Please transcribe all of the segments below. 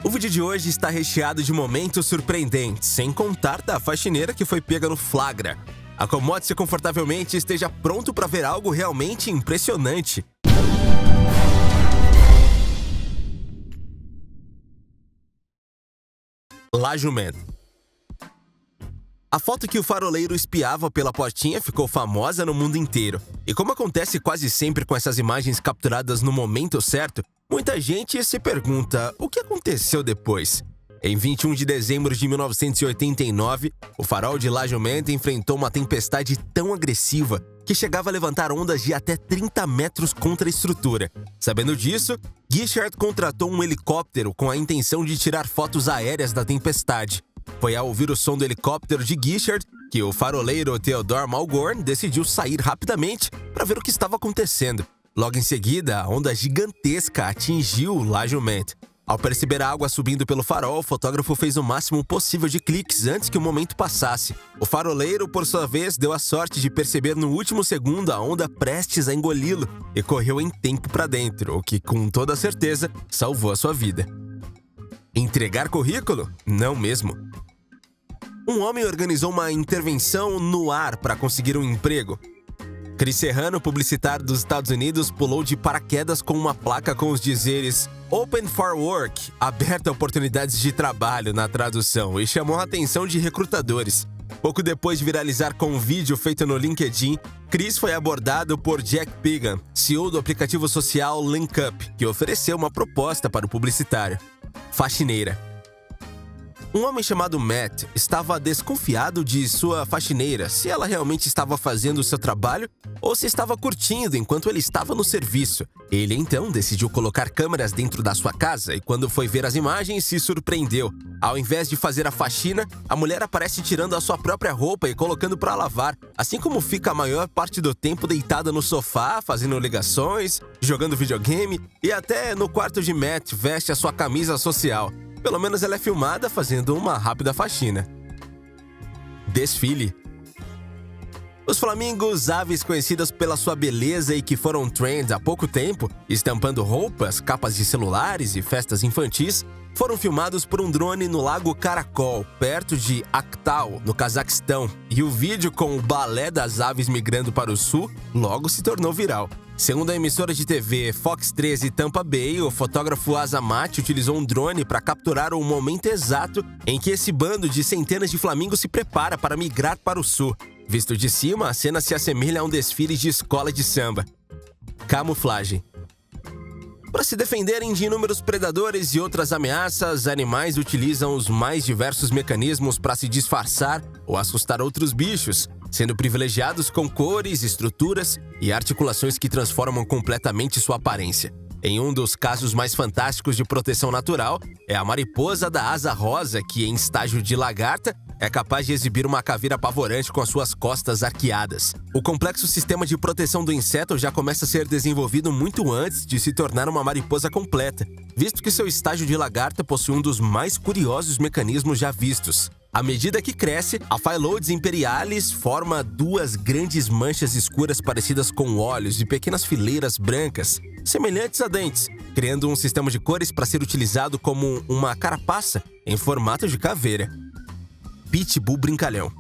O vídeo de hoje está recheado de momentos surpreendentes, sem contar da faxineira que foi pega no flagra. Acomode-se confortavelmente e esteja pronto para ver algo realmente impressionante. Lajoman. A foto que o faroleiro espiava pela portinha ficou famosa no mundo inteiro. E como acontece quase sempre com essas imagens capturadas no momento certo, muita gente se pergunta o que aconteceu depois. Em 21 de dezembro de 1989, o farol de Lajoman enfrentou uma tempestade tão agressiva que chegava a levantar ondas de até 30 metros contra a estrutura. Sabendo disso, Guichard contratou um helicóptero com a intenção de tirar fotos aéreas da tempestade. Foi ao ouvir o som do helicóptero de Guichard que o faroleiro Theodore Malgorn decidiu sair rapidamente para ver o que estava acontecendo. Logo em seguida, a onda gigantesca atingiu Lajoman. Ao perceber a água subindo pelo farol, o fotógrafo fez o máximo possível de cliques antes que o momento passasse. O faroleiro, por sua vez, deu a sorte de perceber no último segundo a onda prestes a engoli-lo e correu em tempo para dentro, o que, com toda certeza, salvou a sua vida. Entregar currículo? Não mesmo. Um homem organizou uma intervenção no ar para conseguir um emprego. Chris Serrano, publicitário dos Estados Unidos, pulou de paraquedas com uma placa com os dizeres Open for Work, aberta a oportunidades de trabalho na tradução, e chamou a atenção de recrutadores. Pouco depois de viralizar com um vídeo feito no LinkedIn, Chris foi abordado por Jack Pigan, CEO do aplicativo social LinkUp, que ofereceu uma proposta para o publicitário. Faxineira. Um homem chamado Matt estava desconfiado de sua faxineira, se ela realmente estava fazendo o seu trabalho ou se estava curtindo enquanto ele estava no serviço. Ele então decidiu colocar câmeras dentro da sua casa e quando foi ver as imagens se surpreendeu. Ao invés de fazer a faxina, a mulher aparece tirando a sua própria roupa e colocando para lavar, assim como fica a maior parte do tempo deitada no sofá, fazendo ligações, jogando videogame e até no quarto de Matt veste a sua camisa social. Pelo menos ela é filmada fazendo uma rápida faxina. Desfile. Os flamingos, aves conhecidas pela sua beleza e que foram trend há pouco tempo, estampando roupas, capas de celulares e festas infantis, foram filmados por um drone no Lago Karakol, perto de Aktau, no Cazaquistão, e o vídeo com o balé das aves migrando para o sul logo se tornou viral. Segundo a emissora de TV Fox 13 Tampa Bay, o fotógrafo Azamati utilizou um drone para capturar o momento exato em que esse bando de centenas de flamingos se prepara para migrar para o sul. Visto de cima, a cena se assemelha a um desfile de escola de samba. Camuflagem. Para se defenderem de inúmeros predadores e outras ameaças, animais utilizam os mais diversos mecanismos para se disfarçar ou assustar outros bichos, sendo privilegiados com cores, estruturas e articulações que transformam completamente sua aparência. Em um dos casos mais fantásticos de proteção natural, é a mariposa da asa rosa que, em estágio de lagarta, é capaz de exibir uma caveira apavorante com as suas costas arqueadas. O complexo sistema de proteção do inseto já começa a ser desenvolvido muito antes de se tornar uma mariposa completa, visto que seu estágio de lagarta possui um dos mais curiosos mecanismos já vistos. À medida que cresce, a Phyllodes imperialis forma duas grandes manchas escuras parecidas com olhos e pequenas fileiras brancas, semelhantes a dentes, criando um sistema de cores para ser utilizado como uma carapaça em formato de caveira. Pitbull brincalhão.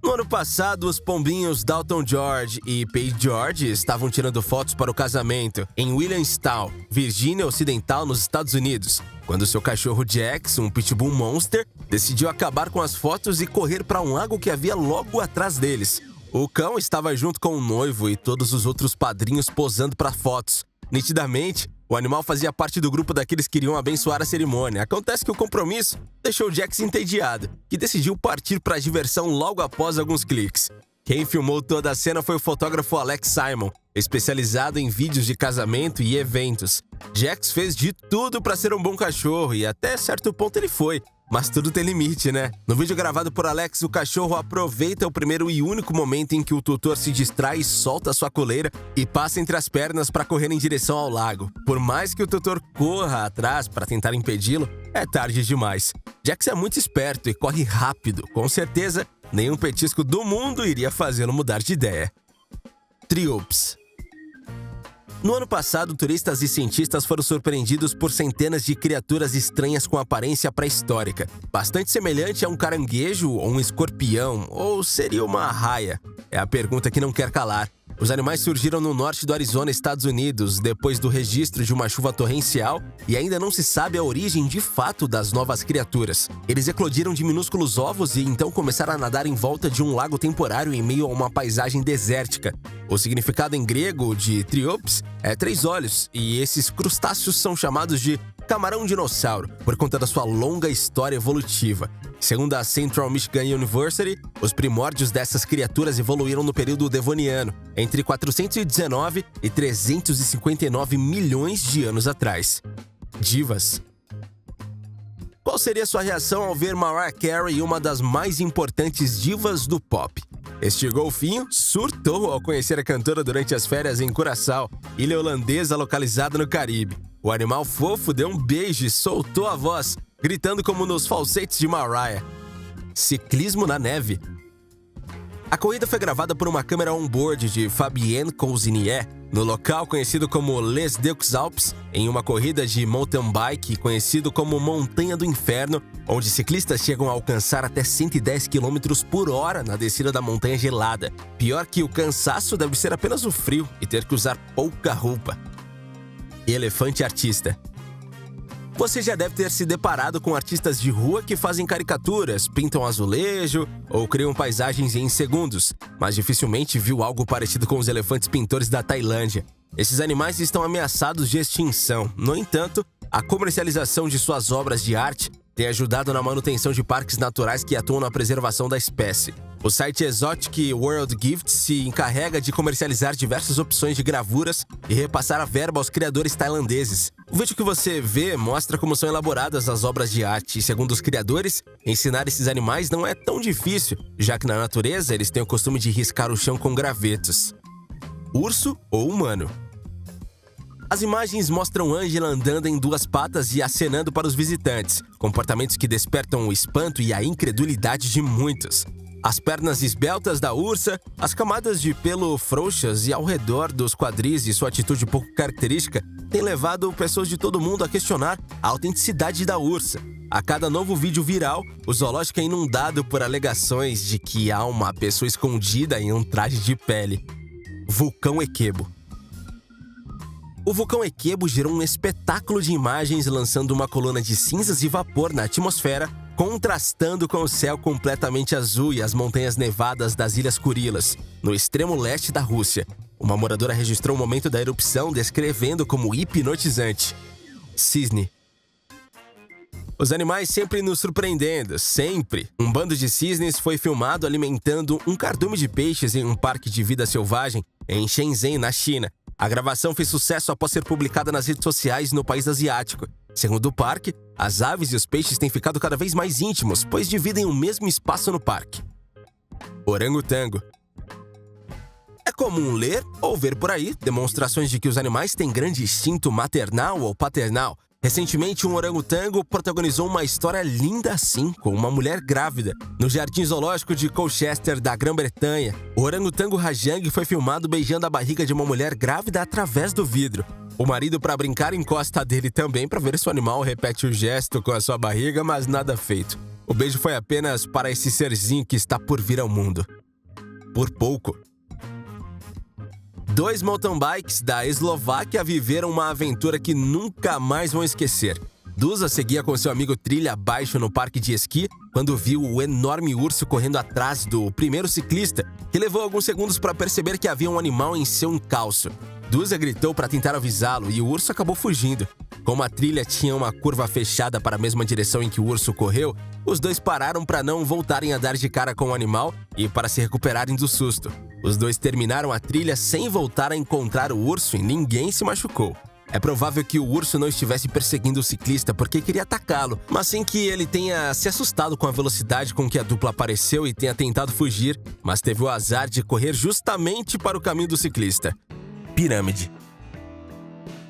No ano passado, os pombinhos Dalton George e Paige George estavam tirando fotos para o casamento em Williamstown, Virgínia Ocidental, nos Estados Unidos, quando seu cachorro Jax, um Pitbull Monster, decidiu acabar com as fotos e correr para um lago que havia logo atrás deles. O cão estava junto com o noivo e todos os outros padrinhos posando para fotos. Nitidamente, o animal fazia parte do grupo daqueles que iriam abençoar a cerimônia. Acontece que o compromisso deixou Jax entediado, que decidiu partir para a diversão logo após alguns cliques. Quem filmou toda a cena foi o fotógrafo Alex Simon, especializado em vídeos de casamento e eventos. Jax fez de tudo para ser um bom cachorro e até certo ponto ele foi. Mas tudo tem limite, né? No vídeo gravado por Alex, o cachorro aproveita o primeiro e único momento em que o tutor se distrai e solta sua coleira e passa entre as pernas para correr em direção ao lago. Por mais que o tutor corra atrás para tentar impedi-lo, é tarde demais. Jax é muito esperto e corre rápido. Com certeza, nenhum petisco do mundo iria fazê-lo mudar de ideia. Triops. No ano passado, turistas e cientistas foram surpreendidos por centenas de criaturas estranhas com aparência pré-histórica, bastante semelhante a um caranguejo ou um escorpião, ou seria uma arraia? É a pergunta que não quer calar. Os animais surgiram no norte do Arizona, Estados Unidos, depois do registro de uma chuva torrencial e ainda não se sabe a origem de fato das novas criaturas. Eles eclodiram de minúsculos ovos e então começaram a nadar em volta de um lago temporário em meio a uma paisagem desértica. O significado em grego de Triops é 3 olhos, e esses crustáceos são chamados de camarão-dinossauro por conta da sua longa história evolutiva. Segundo a Central Michigan University, os primórdios dessas criaturas evoluíram no período devoniano, entre 419 e 359 milhões de anos atrás. Divas. Qual seria sua reação ao ver Mariah Carey, uma das mais importantes divas do pop? Este golfinho surtou ao conhecer a cantora durante as férias em Curaçao, ilha holandesa localizada no Caribe. O animal fofo deu um beijo e soltou a voz, gritando como nos falsetes de Mariah. Ciclismo na neve. A corrida foi gravada por uma câmera on-board de Fabienne Cousinier, no local conhecido como Les Deux Alpes, em uma corrida de mountain bike conhecido como Montanha do Inferno, onde ciclistas chegam a alcançar até 110 km por hora na descida da montanha gelada. Pior que o cansaço deve ser apenas o frio e ter que usar pouca roupa. Elefante artista. Você já deve ter se deparado com artistas de rua que fazem caricaturas, pintam azulejo ou criam paisagens em segundos, mas dificilmente viu algo parecido com os elefantes pintores da Tailândia. Esses animais estão ameaçados de extinção. No entanto, a comercialização de suas obras de arte tem ajudado na manutenção de parques naturais que atuam na preservação da espécie. O site Exotic World Gifts se encarrega de comercializar diversas opções de gravuras e repassar a verba aos criadores tailandeses. O vídeo que você vê mostra como são elaboradas as obras de arte e, segundo os criadores, ensinar esses animais não é tão difícil, já que na natureza eles têm o costume de riscar o chão com gravetos. Urso ou humano? As imagens mostram Angela andando em 2 patas e acenando para os visitantes, comportamentos que despertam o espanto e a incredulidade de muitos. As pernas esbeltas da ursa, as camadas de pelo frouxas e ao redor dos quadris e sua atitude pouco característica têm levado pessoas de todo mundo a questionar a autenticidade da ursa. A cada novo vídeo viral, o zoológico é inundado por alegações de que há uma pessoa escondida em um traje de pele. Vulcão Equebo. O vulcão Equebo gerou um espetáculo de imagens lançando uma coluna de cinzas e vapor na atmosfera, contrastando com o céu completamente azul e as montanhas nevadas das Ilhas Kurilas, no extremo leste da Rússia. Uma moradora registrou o momento da erupção descrevendo como hipnotizante. Cisne. Os animais sempre nos surpreendendo, sempre. Um bando de cisnes foi filmado alimentando um cardume de peixes em um parque de vida selvagem em Shenzhen, na China. A gravação fez sucesso após ser publicada nas redes sociais no país asiático. Segundo o parque, as aves e os peixes têm ficado cada vez mais íntimos, pois dividem o mesmo espaço no parque. Orangotango. É comum ler ou ver por aí demonstrações de que os animais têm grande instinto maternal ou paternal. Recentemente, um orangotango protagonizou uma história linda assim, com uma mulher grávida. No Jardim Zoológico de Colchester, da Grã-Bretanha, o orangotango Rajang foi filmado beijando a barriga de uma mulher grávida através do vidro. O marido, para brincar, encosta dele também para ver se o animal repete o gesto com a sua barriga, mas nada feito. O beijo foi apenas para esse serzinho que está por vir ao mundo. Por pouco. 2 mountain bikes da Eslováquia viveram uma aventura que nunca mais vão esquecer. Dusa seguia com seu amigo trilha abaixo no parque de esqui quando viu o enorme urso correndo atrás do primeiro ciclista, que levou alguns segundos para perceber que havia um animal em seu encalço. Dusa gritou para tentar avisá-lo e o urso acabou fugindo. Como a trilha tinha uma curva fechada para a mesma direção em que o urso correu, os dois pararam para não voltarem a dar de cara com o animal e para se recuperarem do susto. Os dois terminaram a trilha sem voltar a encontrar o urso e ninguém se machucou. É provável que o urso não estivesse perseguindo o ciclista porque queria atacá-lo, mas sim que ele tenha se assustado com a velocidade com que a dupla apareceu e tenha tentado fugir, mas teve o azar de correr justamente para o caminho do ciclista. Pirâmide.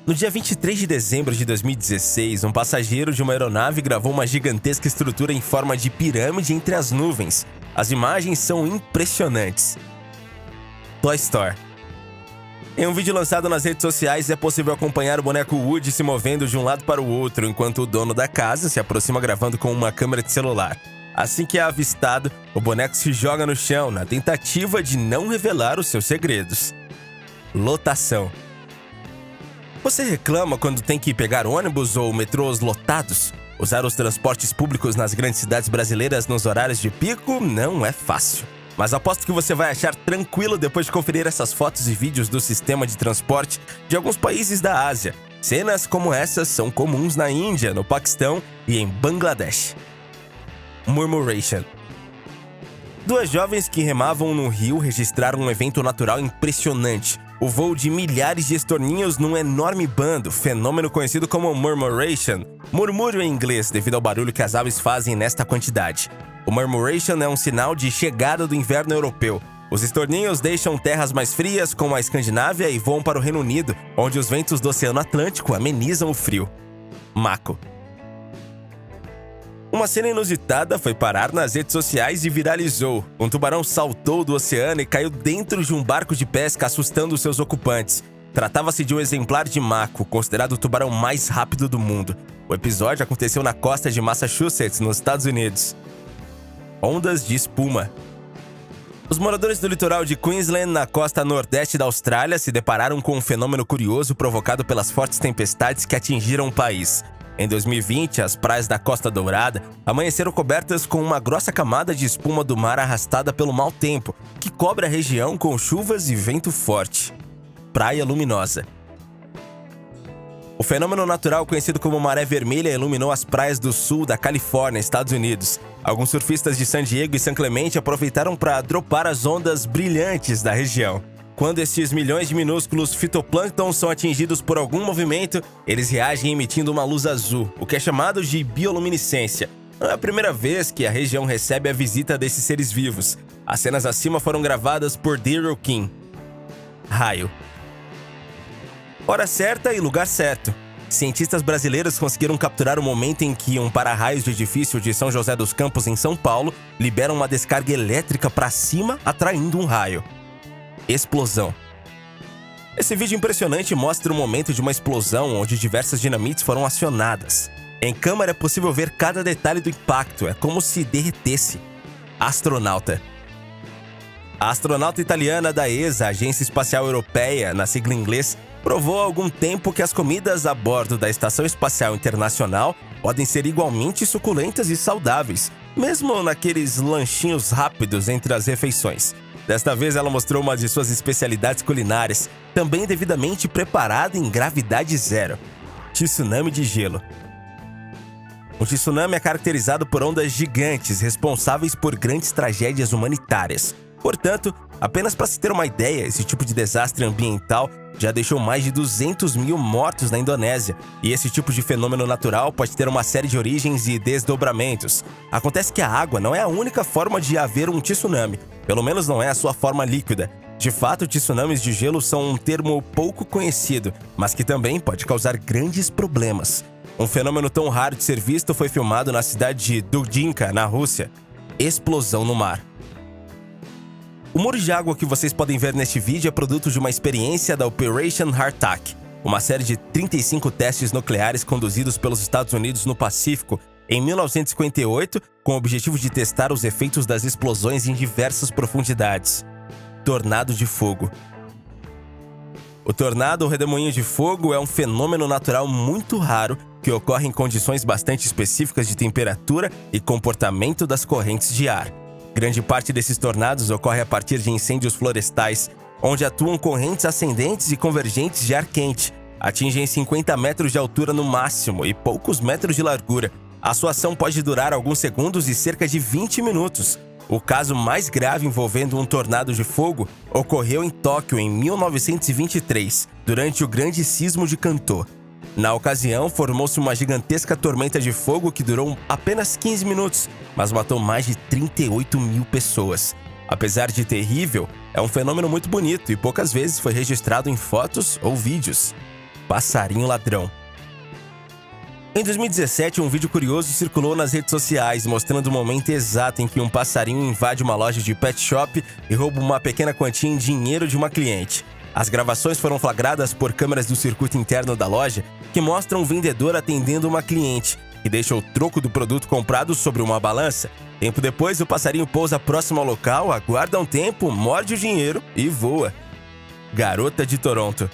No dia 23 de dezembro de 2016, um passageiro de uma aeronave gravou uma gigantesca estrutura em forma de pirâmide entre as nuvens. As imagens são impressionantes. Toy Story. Em um vídeo lançado nas redes sociais, é possível acompanhar o boneco Woody se movendo de um lado para o outro, enquanto o dono da casa se aproxima gravando com uma câmera de celular. Assim que é avistado, o boneco se joga no chão, na tentativa de não revelar os seus segredos. Lotação. Você reclama quando tem que pegar ônibus ou metrôs lotados? Usar os transportes públicos nas grandes cidades brasileiras nos horários de pico não é fácil. Mas aposto que você vai achar tranquilo depois de conferir essas fotos e vídeos do sistema de transporte de alguns países da Ásia. Cenas como essas são comuns na Índia, no Paquistão e em Bangladesh. Murmuration. Duas jovens que remavam no rio registraram um evento natural impressionante. O voo de milhares de estorninhos num enorme bando, fenômeno conhecido como murmuration. Murmúrio em inglês, devido ao barulho que as aves fazem nesta quantidade. O murmuration é um sinal de chegada do inverno europeu. Os estorninhos deixam terras mais frias, como a Escandinávia, e voam para o Reino Unido, onde os ventos do Oceano Atlântico amenizam o frio. Mako. Uma cena inusitada foi parar nas redes sociais e viralizou. Um tubarão saltou do oceano e caiu dentro de um barco de pesca, assustando seus ocupantes. Tratava-se de um exemplar de mako, considerado o tubarão mais rápido do mundo. O episódio aconteceu na costa de Massachusetts, nos Estados Unidos. Ondas de espuma. Os moradores do litoral de Queensland, na costa nordeste da Austrália, se depararam com um fenômeno curioso provocado pelas fortes tempestades que atingiram o país. Em 2020, as praias da Costa Dourada amanheceram cobertas com uma grossa camada de espuma do mar arrastada pelo mau tempo, que cobre a região com chuvas e vento forte. Praia Luminosa. O fenômeno natural conhecido como maré vermelha iluminou as praias do sul da Califórnia, Estados Unidos. Alguns surfistas de San Diego e San Clemente aproveitaram para dropar as ondas brilhantes da região. Quando estes milhões de minúsculos fitoplânctons são atingidos por algum movimento, eles reagem emitindo uma luz azul, o que é chamado de bioluminescência. Não é a primeira vez que a região recebe a visita desses seres vivos. As cenas acima foram gravadas por Daryl King. Raio. Hora certa e lugar certo. Cientistas brasileiros conseguiram capturar o momento em que um para-raios de edifício de São José dos Campos, em São Paulo, libera uma descarga elétrica para cima, atraindo um raio. Explosão. Esse vídeo impressionante mostra o momento de uma explosão onde diversas dinamites foram acionadas. Em câmera é possível ver cada detalhe do impacto, é como se derretesse. Astronauta. A astronauta italiana da ESA, Agência Espacial Europeia, na sigla em inglês, provou há algum tempo que as comidas a bordo da Estação Espacial Internacional podem ser igualmente suculentas e saudáveis, mesmo naqueles lanchinhos rápidos entre as refeições. Desta vez ela mostrou uma de suas especialidades culinárias, também devidamente preparada em gravidade zero. Tsunami de gelo. Um tsunami é caracterizado por ondas gigantes responsáveis por grandes tragédias humanitárias. Portanto, apenas para se ter uma ideia, esse tipo de desastre ambiental já deixou mais de 200 mil mortos na Indonésia, e esse tipo de fenômeno natural pode ter uma série de origens e desdobramentos. Acontece que a água não é a única forma de haver um tsunami, pelo menos não é a sua forma líquida. De fato, tsunamis de gelo são um termo pouco conhecido, mas que também pode causar grandes problemas. Um fenômeno tão raro de ser visto foi filmado na cidade de Dudinka, na Rússia. Explosão no mar. O muro de água que vocês podem ver neste vídeo é produto de uma experiência da Operation Hardtack, uma série de 35 testes nucleares conduzidos pelos Estados Unidos no Pacífico em 1958, com o objetivo de testar os efeitos das explosões em diversas profundidades. Tornado de fogo. O tornado ou redemoinho de fogo é um fenômeno natural muito raro que ocorre em condições bastante específicas de temperatura e comportamento das correntes de ar. Grande parte desses tornados ocorre a partir de incêndios florestais, onde atuam correntes ascendentes e convergentes de ar quente. Atingem 50 metros de altura no máximo e poucos metros de largura. A sua ação pode durar alguns segundos e cerca de 20 minutos. O caso mais grave envolvendo um tornado de fogo ocorreu em Tóquio em 1923, durante o Grande Sismo de Kanto. Na ocasião, formou-se uma gigantesca tormenta de fogo que durou apenas 15 minutos, mas matou mais de 38 mil pessoas. Apesar de terrível, é um fenômeno muito bonito e poucas vezes foi registrado em fotos ou vídeos. Passarinho ladrão. Em 2017, um vídeo curioso circulou nas redes sociais, mostrando o momento exato em que um passarinho invade uma loja de pet shop e rouba uma pequena quantia em dinheiro de uma cliente. As gravações foram flagradas por câmeras do circuito interno da loja que mostram o vendedor atendendo uma cliente, que deixa o troco do produto comprado sobre uma balança. Tempo depois, o passarinho pousa próximo ao local, aguarda um tempo, morde o dinheiro e voa. Garota de Toronto.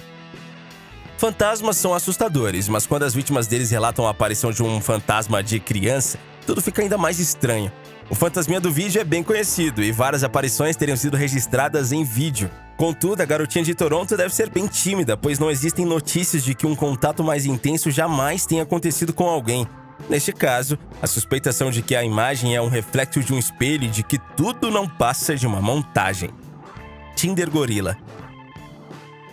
Fantasmas são assustadores, mas quando as vítimas deles relatam a aparição de um fantasma de criança, tudo fica ainda mais estranho. O fantasminha do vídeo é bem conhecido e várias aparições teriam sido registradas em vídeo. Contudo, a garotinha de Toronto deve ser bem tímida, pois não existem notícias de que um contato mais intenso jamais tenha acontecido com alguém. Neste caso, a suspeitação de que a imagem é um reflexo de um espelho e de que tudo não passa de uma montagem. Tinder Gorila.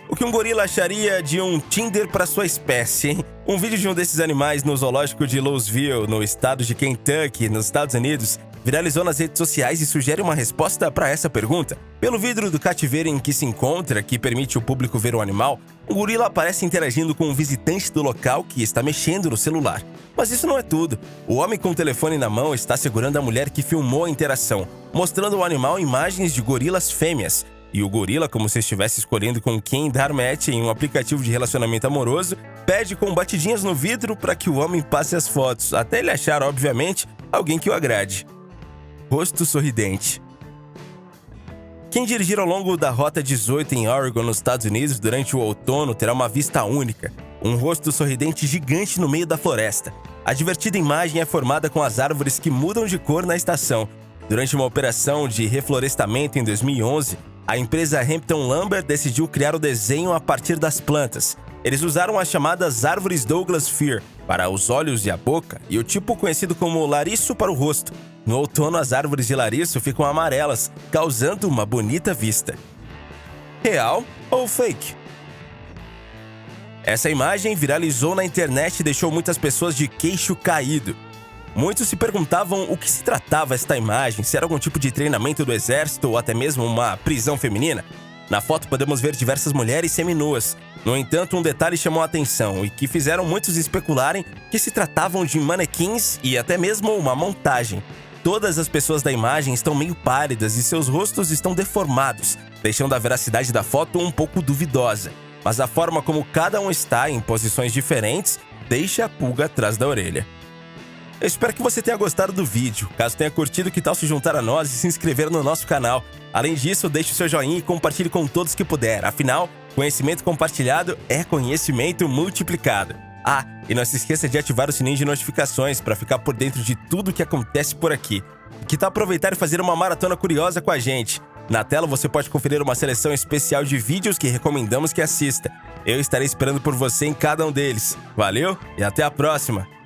O que um gorila acharia de um Tinder para sua espécie, hein? Um vídeo de um desses animais no zoológico de Louisville, no estado de Kentucky, nos Estados Unidos, viralizou nas redes sociais e sugere uma resposta para essa pergunta. Pelo vidro do cativeiro em que se encontra, que permite o público ver o animal, o gorila aparece interagindo com um visitante do local que está mexendo no celular. Mas isso não é tudo. O homem com o telefone na mão está segurando a mulher que filmou a interação, mostrando ao animal imagens de gorilas fêmeas. E o gorila, como se estivesse escolhendo com quem dar match em um aplicativo de relacionamento amoroso, pede com batidinhas no vidro para que o homem passe as fotos, até ele achar, obviamente, alguém que o agrade. Rosto sorridente. Quem dirigir ao longo da Rota 18 em Oregon, nos Estados Unidos, durante o outono, terá uma vista única. Um rosto sorridente gigante no meio da floresta. A divertida imagem é formada com as árvores que mudam de cor na estação. Durante uma operação de reflorestamento em 2011, a empresa Hampton Lumber decidiu criar o desenho a partir das plantas. Eles usaram as chamadas árvores Douglas Fir para os olhos e a boca e o tipo conhecido como lariço para o rosto. No outono, as árvores de lariço ficam amarelas, causando uma bonita vista. Real ou fake? Essa imagem viralizou na internet e deixou muitas pessoas de queixo caído. Muitos se perguntavam o que se tratava esta imagem, se era algum tipo de treinamento do exército ou até mesmo uma prisão feminina. Na foto podemos ver diversas mulheres seminuas. No entanto, um detalhe chamou a atenção e que fizeram muitos especularem que se tratavam de manequins e até mesmo uma montagem. Todas as pessoas da imagem estão meio pálidas e seus rostos estão deformados, deixando a veracidade da foto um pouco duvidosa. Mas a forma como cada um está em posições diferentes deixa a pulga atrás da orelha. Eu espero que você tenha gostado do vídeo. Caso tenha curtido, que tal se juntar a nós e se inscrever no nosso canal? Além disso, deixe o seu joinha e compartilhe com todos que puder. Afinal, conhecimento compartilhado é conhecimento multiplicado. Ah, e não se esqueça de ativar o sininho de notificações para ficar por dentro de tudo que acontece por aqui. Que tal aproveitar e fazer uma maratona curiosa com a gente? Na tela você pode conferir uma seleção especial de vídeos que recomendamos que assista. Eu estarei esperando por você em cada um deles. Valeu e até a próxima!